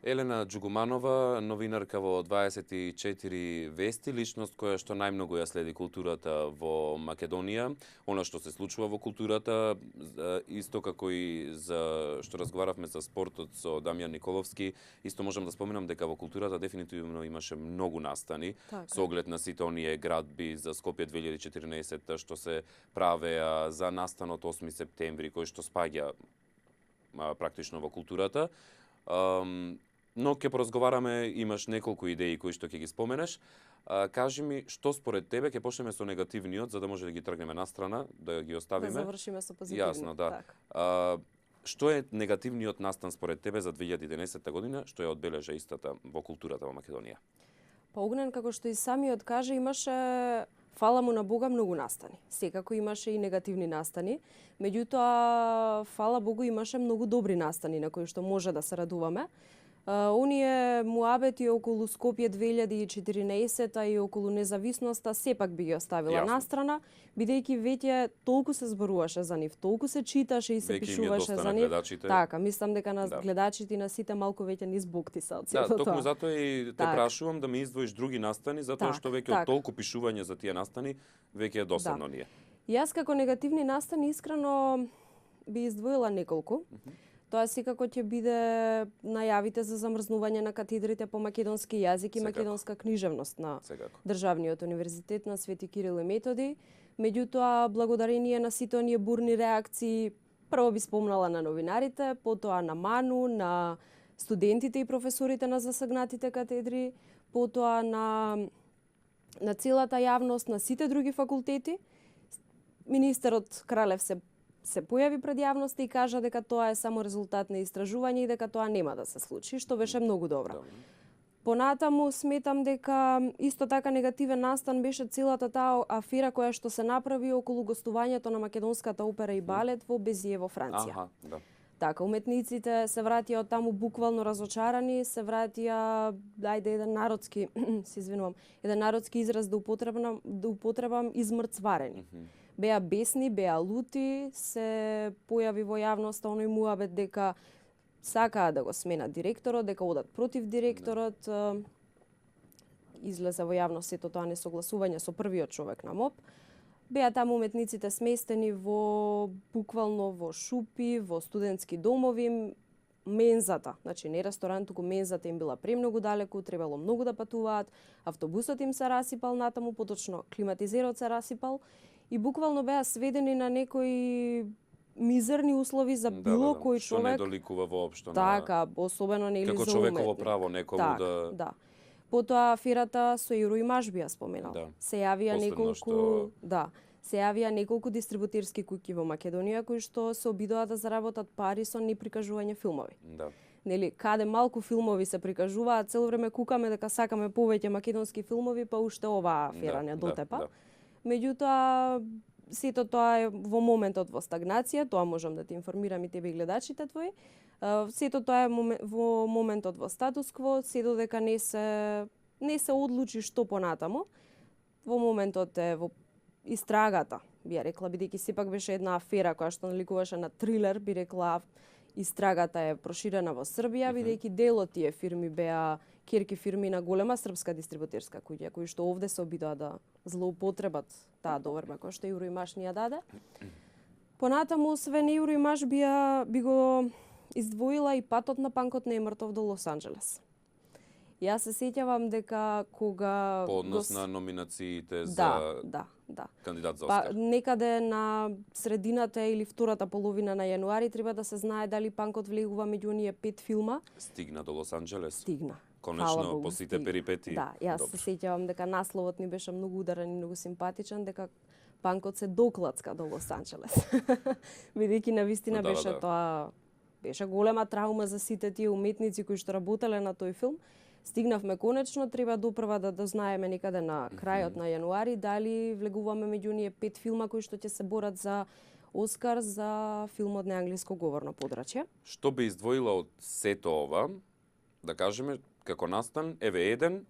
Елена Џугуманова, новинарка во 24 вести, личност која што најмногу ја следи културата во Македонија, она што се случува во културата, исто како и за што разговаравме за спортот со Дамјан Николовски, исто можам да споменам дека во културата дефинитивно имаше многу настани, со оглед на сите оние градби за Скопје 2014 што се правеа, за настанот 8 септември кој што спаѓа практично во културата. Но ќе поразговараме, имаш неколку идеи кои што ќе ги споменеш. Кажи ми, што според тебе, ќе почнеме со негативниот, за да може да ги тргнеме настрана, да ги оставиме. Да завршиме со позитивниот. Јасно, да. Што е негативниот настан според тебе за 2011 година, што ја одбележа истата во културата во Македонија? Па Огнен, како што и самиот каже, имаше, фала му на Бога, многу настани. Секако имаше и негативни настани, меѓутоа, фала Богу, имаше многу добри настани на кои што може да се радуваме. Оние муабети околу Скопје 2014 и околу независноста сепак би ги оставила настрана, бидејќи веќе толку се зборуваше за нив, толку се читаше и се веќе пишуваше за нив. Така, мислам дека на гледачите и на сите малку веќе низ боктиса од сето тоа. Да, токму затоа и те прашувам да ми издвоиш други настани, затоа што веќе од толку пишување за тие настани веќе е досадно ние. Јас како негативни настани искрено би издвоила неколку. Тоа секако ќе биде најавите за замрзнување на катедрите по македонски јазик и македонска книжевност на Државниот универзитет на Свети Кирил и Методи. Меѓутоа, благодарение на сите оние бурни реакции, прво би спомнала на новинарите, потоа на МАНУ, на студентите и професорите на засегнатите катедри, потоа на целата јавност, на сите други факултети. Министерот Кралев се појави пред јавноста и кажа дека тоа е само резултат на истражување и дека тоа нема да се случи, што беше многу добро. Понатаму сметам дека исто така негативен настан беше целата таа афера која што се направи околу гостувањето на македонската опера и балет во Безие во Франција. Така, уметниците се вратија од таму буквално разочарани, се вратија, еден народски, се извинувам, еден народски израз да употребам, измрцварени. Беа бесни, беа лути, се појави во јавноста оној муабет дека сакаа да го сменат директорот, дека одат против директорот. Излезе во јавност сето тоа несогласување со првиот човек на МОП. Беа таму уметниците сместени буквално во шупи, во студентски домови, мензата, значи не ресторан, туку мензата им била премногу далеку, требало многу да патуваат, автобусот им се расипал натаму, поточно климатизерот се расипал и буквално беа сведени на некои мизерни услови за било кој човек. Што не доликува воопшто така, особено нели за уметник. Како човеково право некому да. Потоа аферата со Јуро Имаш би ја споменал. Се јавија неколку, се јавија неколку дистрибутерски куќи во Македонија кои што се обидоа да заработат пари со неприкажување филмови. Нели, каде малку филмови се прикажуваат, цело време кукаме дека сакаме повеќе македонски филмови, па уште оваа афера не дотепа. Меѓутоа, сето тоа е во моментот во стагнација, тоа можам да те информирам и тебе и гледачите твои. Сето тоа е во моментот во статус-кво, се додека не се одлучи што понатаму. Во моментот е во истрагата, би ја рекла, бидејќи сепак беше една афера која што наликуваше на трилер, би рекла, истрагата е проширена во Србија, бидејќи дел од тие фирми беа ќерки фирми на голема српска дистрибутерска куќа, кои што овде се обидоа да злоупотребат таа доверба која што Јуро Имаш ни ја даде. Понатаму, освен Јуро Имаш би го издвоила и патот на панкот не е мртов до Лос Анџелес. Јас се сеќавам дека кога по однос на номинациите за кандидат за Оскар. Некаде на средината или втората половина на јануари треба да се знае дали панкот влегува меѓу оние 5 филма. Стигна до Лос Анџелес. Стигна. Конечно, по сите перипети. Да, јас се сеќавам дека насловот ни беше многу ударен и многу симпатичен, дека панкот се доклацка до Лос Анџелес. Бидејќи навистина беше тоа беше голема траума за сите тие уметници кои што работеле на тој филм. Стигнавме конечно, треба допрва да дознаеме некаде на крајот на јануари дали влегуваме меѓу оние 5 филма кои што ќе се борат за Оскар за филмот на англиско говорно подрачје. Што би издвоила од сето ова, да кажеме, како настан, еве еден,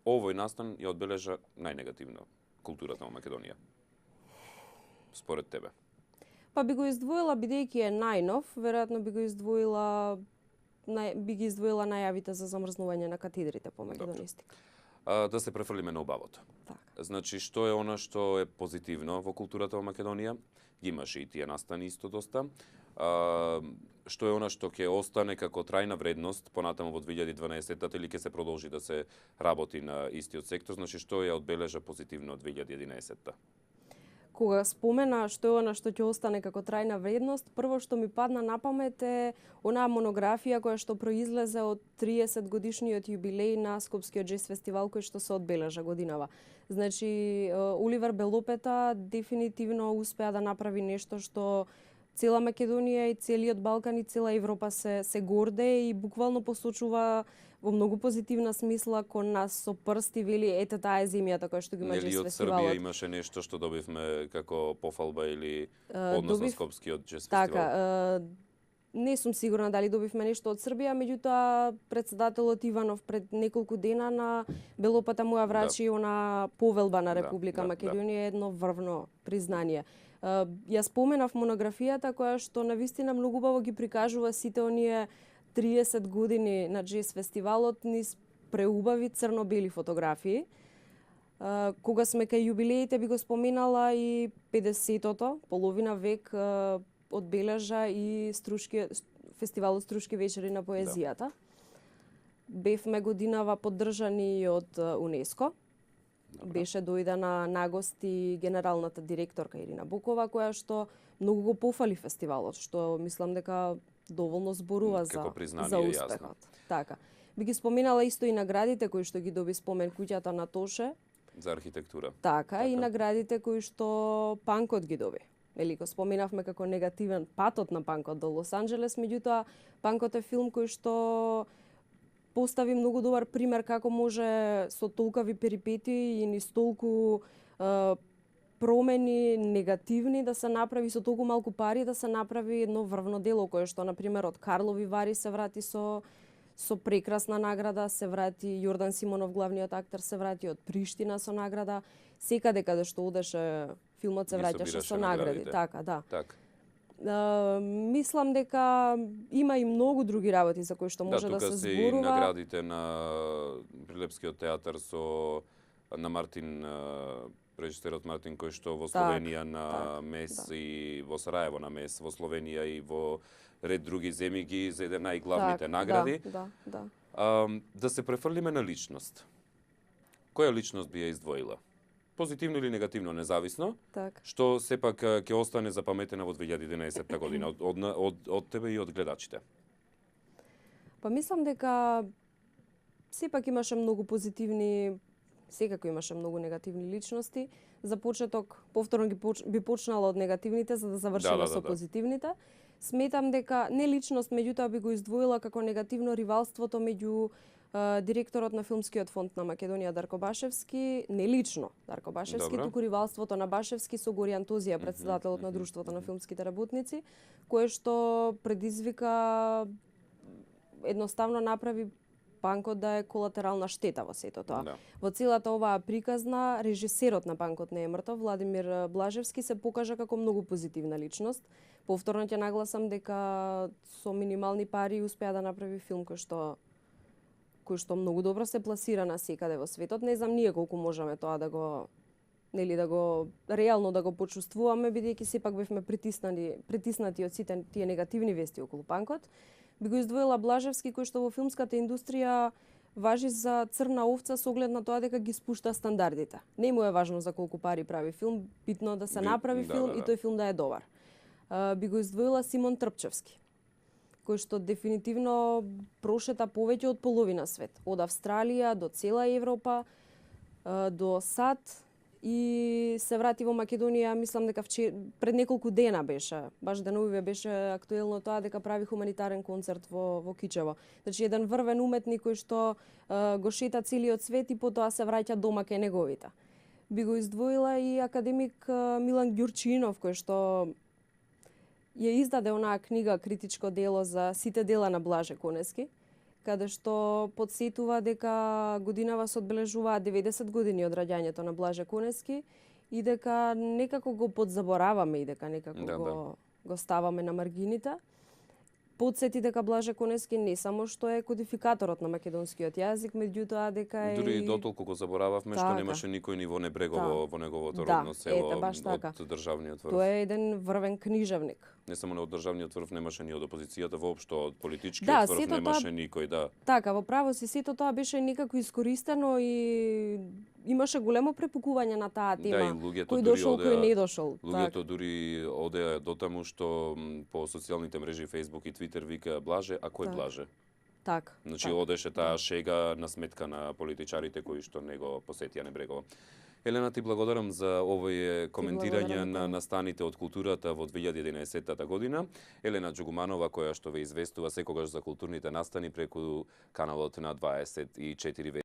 овој настан ја одбележа најнегативно културата во Македонија? Според тебе? Па би го издвоила, бидејќи е најнов, веројатно би го издвоила би ги издвоила најавите за замрзнување на катедрите по македонистика. Да се префрлиме на убавото. Така. Значи, што е она што е позитивно во културата во Македонија? Ги имаше и тие настани исто доста. Што е она што ќе остане како трајна вредност понатаму во 2012-та или ќе се продолжи да се работи на истиот сектор? Значи, што ја одбележа позитивно од 2011-та? Кога спомена што е она што ќе остане како трајна вредност, прво што ми падна на памет е онаа монографија која што произлезе од 30 годишниот јубилеј на Скопскиот джез фестивал кој што се одбележа годинава. Значи, Оливер Белопета дефинитивно успеа да направи нешто што цела Македонија и целиот Балкан и цела Европа се горде и буквално посочува во многу позитивна смисла кон нас со прсти вели ете таа е земјата која што ги има джез фестивалот. Нели од Србија имаше нешто што добивме како пофалба или однос на Скопскиот джез фестивал? Така, не сум сигурна дали добивме нешто од Србија, меѓутоа председателот Иванов пред неколку дена на Белопата му ја врачи она повелба на Република Македонија, едно врвно признание. Ја споменав монографијата која што навистина многу убаво ги прикажува сите оние 30 години на джез фестивалот низ преубави црно-бели фотографии. Кога сме кај јубилеите би го споменала и 50-тото, половина век одбележа и фестивалот Струшки вечери на поезијата. Бевме годинава поддржани и од УНЕСКО. Беше дојдена на гости генералната директорка Ирина Букова, која што многу го пофали фестивалот, што мислам дека доволно зборува за успехот. Така. Би ги споменала исто и наградите кои што ги доби спомен куќата на Тоше. За архитектура. Така, и наградите кои што панкот ги доби. Или го споменавме како негативен патот на панкот до Лос Анџелес, меѓутоа панкот е филм кој што постави многу добар пример како може со толкави перипетии и низ толку промени негативни да се направи со толку малку пари да се направи едно врвно дело кое што на пример од Карлови Вари се врати со прекрасна награда, се врати Јордан Симонов главниот актер се врати од Приштина со награда, секаде каде што одеше филмот се враќаше со награди, така, да. Мислам дека има и многу други работи за кои што може да се зборува. Тука се и наградите на Прилепскиот театар на Мартин, режисерот Мартин, кој што во Словенија на МЕС и во Сараево на МЕС, во Словенија и во ред други земји ги зеде најглавните награди. Да се префрлиме на личност. Која личност би ја издвоила? Позитивно или негативно, независно, што сепак ќе остане запаметена во 2011 година од тебе и од гледачите? Па мислам дека сепак имаше многу позитивни, секако имаше многу негативни личности. За почеток, повторно би почнала од негативните, за да завршиме со позитивните. Сметам дека не личност, меѓутоа би го издвоила како негативно ривалството меѓу директорот на Филмскиот фонд на Македонија Дарко Башевски, не лично Дарко Башевски, туку ривалството на Башевски со Горијан Тозија, председателот на Друштвото на филмските работници, кое што предизвика едноставно направи панкот да е колатерална штета во сето тоа. Во целата оваа приказна, режисерот на панкот не е мртов, Владимир Блажевски се покажа како многу позитивна личност. Повторно ќе нагласам дека со минимални пари успеа да направи филм кој што многу добро се пласира на секаде во светот. Не знам ние колку можеме тоа да го реално да го почувствуваме, бидејќи сепак бевме притиснати од сите тие негативни вести околу панкот. Би го издвоила Блажевски, кој што во филмската индустрија важи за црна овца со оглед на тоа дека ги спушта стандардите. Не му е важно за колку пари прави филм, битно да се направи филм и тој филм да е добар. Би го издвоила Симон Трпчевски, кој што дефинитивно прошета повеќе од половина свет. Од Австралија до цела Европа, до САД и се врати во Македонија, мислам дека пред неколку дена беше, баш деновиве беше актуелно тоа дека прави хуманитарен концерт во Кичево. Значи еден врвен уметник кој што го шета целиот свет и потоа се враќа дома кај неговите. Би го издвоила и академик Милан Ѓурчинов, кој што ја издаде онаа книга критичко дело за сите дела на Блаже Конески, каде што подсетува дека годинава се одбележуваат 90 години од раѓањето на Блаже Конески и дека некако го подзабораваме и дека некако го ставаме на маргините. подсети дека Блаже Конески не само што е кодификаторот на македонскиот јазик, меѓутоа дека е Дури и дотолку го заборававме што Така. немаше никој ни во Небрегово во неговото Да, родно село ете, баш така. од државниот врв. Тој е еден врвен книжевник. Не само од државниот врв немаше ни од опозицијата воопшто, од политичкиот Да, врв сето немаше тоа- никој, да. Така, во право си, сето тоа беше некако искористено и имаше големо препукување на таа тема. Да, и луѓето кој дури дошол, кој не одеа, дошол. луѓето дури одеа дотаму што по социјалните мрежи Facebook и Twitter вика Блаже, а кој Так. Блаже? Така. Значи одеше таа шега на сметка на политичарите кои што не го посетија Небрегово. Елена, ти благодарам за овој коментирање благодарам на тебе. настаните од културата во 2011 година. Елена Джугуманова, која што ве известува секогаш за културните настани преку каналот на 24